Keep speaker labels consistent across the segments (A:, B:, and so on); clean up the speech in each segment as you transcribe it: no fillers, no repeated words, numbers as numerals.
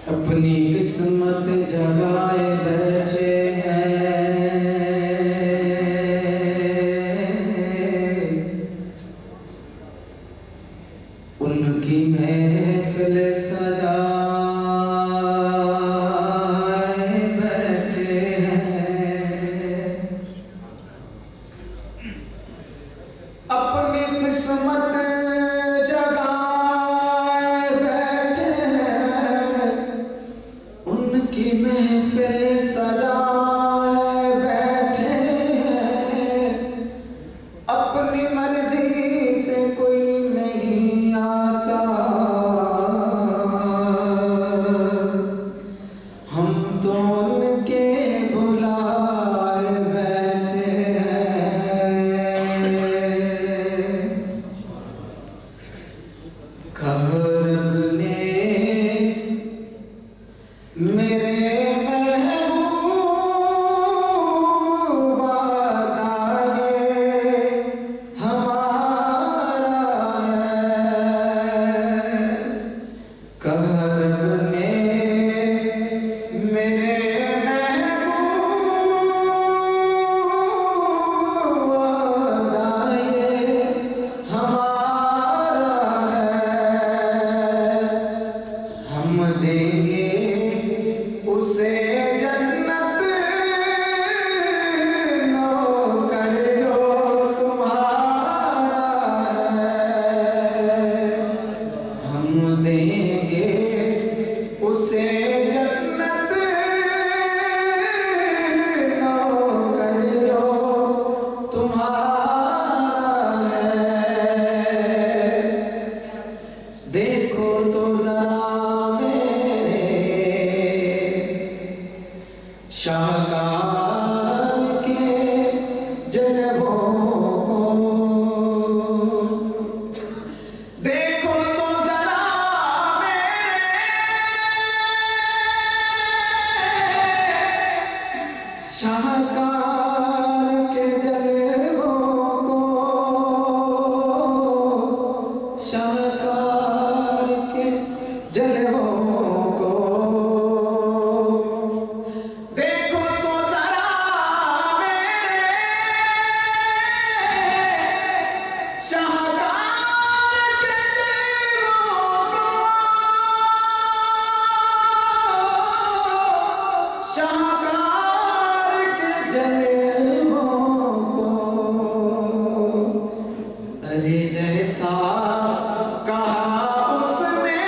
A: अपनी किस्मत जगाए बैठे हैं, उनकी महफिल सजाए बैठे हैं। अपनी किस्मत जगाए बैठे हैं, उनकी महफिल सजाए बैठे हैं। अपनी मर्जी से कोई नहीं आता, हम तो उनके बुलाए बैठे हैं। रब ने मेरे महबूबा दाए हमारा है। रब ने मेरे महबूबा दाए हमारा है। हम देंगे उसे जन्नत नौकर जो तुम्हारा है। हम देंगे उसे जन्नत नौकर जो तुम्हारा है। देखो तो जरा शाहकार के जलवों को, देखो तो जरा शाहकार के जलवों को, शाहकार के जलवों को। शाहकार के जलवों को, अरे जैसा कहा उसने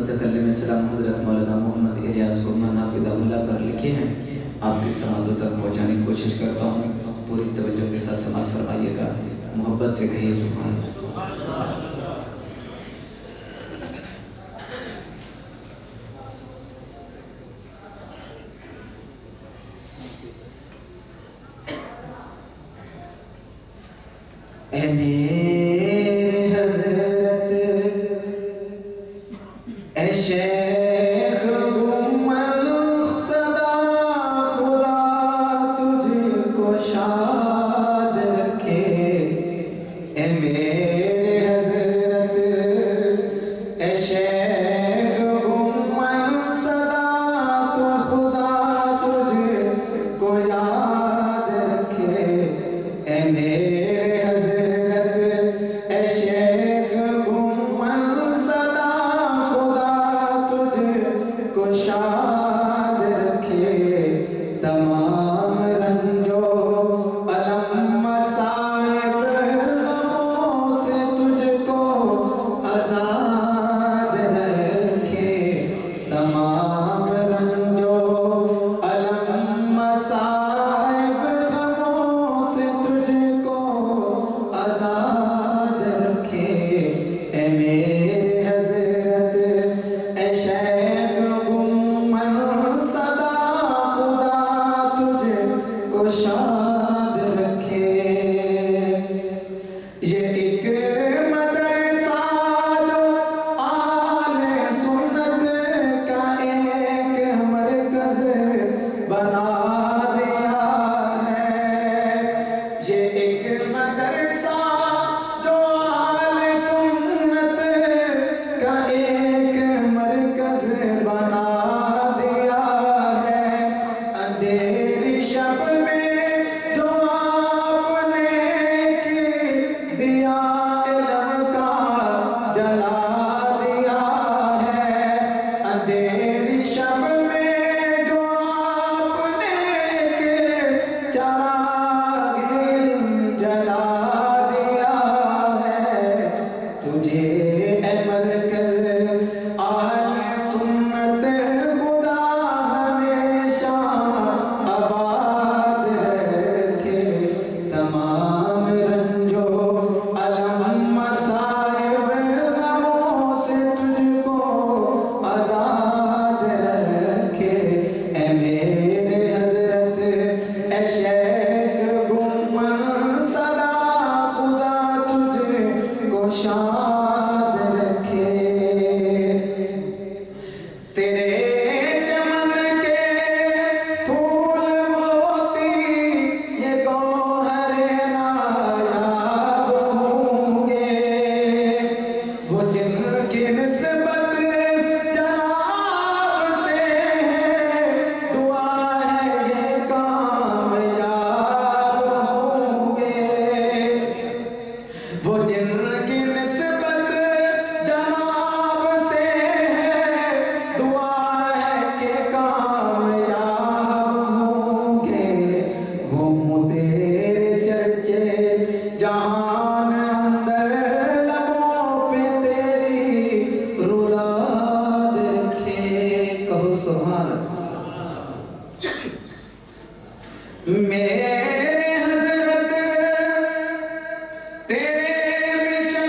A: मुतकल्लिम सलाम हज़रत मौलाना मोहम्मद इलियास कुरमान हाफिज़हुल्लाह पर लिखे हैं, आपकी समातों तक पहुँचाने की कोशिश करता हूँ। पूरी तवज्जो के साथ समात फरमाइएगा, मोहब्बत से कहिए सुभान अल्लाह। ए मेरे हज़रत ए शेख गुम्मल सदा खुदा तुझको शाद रखे। ए मेरे हज़रत ए शेख गुम्मल सदा तो खुदा तुझको याद रखे। ए मेरे शाद रखे। तमाम रंजो अलम मसाइब गमों से तुझको आज़ाद रखे। तमाम रंजो अलम मसाइब गमों से तुझको आज़ाद रखे। ए मेरे हज़रत ए शेख शाद रखे। ये एक मदरसा जो आले सुन्नत का एक मरकज बना दिया है। ये एक मदरसा जो आले सुन्नत का एक मरकज बना दिया है। अंधेरी शब में जला दिया है। अंधेरी शब में जो आपने चराग़ जला दिया है। तुझे ए मरकज़ आले सुन्नत खुदा हमेशा आबाद रखे। तमाम रंजो अलम मसाइब गमों से तुझको आज़ाद रखे। ए मेरे हज़रत ए शेख गुम्मल सदा खुदा तुझको शाद रखे। तेरे चमन के फूल मोती ये गौहर नायाब होंगे। वो जिनकी निस्बत जनाब से है, दुआ है ये कामयाब होंगे। वो जिनकी निस्बत जनाब से है, दुआ है कि कामयाब होंगे। वो तेरे चर्चे जहान अंदर लबों पे तेरी रुदाद रखे। कहो सुभान अल्लाह। मेरे हज़रत तेरे मिशन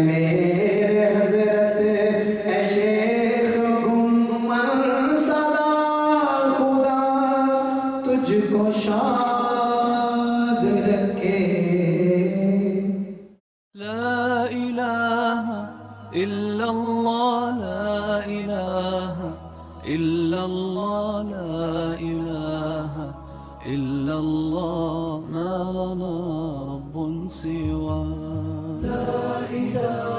A: मेरे हजरत ऐ शेख गुम्मन सदा खुदा तुझको शाद रखे।
B: ला इलाहा इल्लल्लाह, ला इलाहा इल्लल्लाह, ला इलाहा इल्लल्लाह, मा लना रब्बुन सिवा। ला इलाहा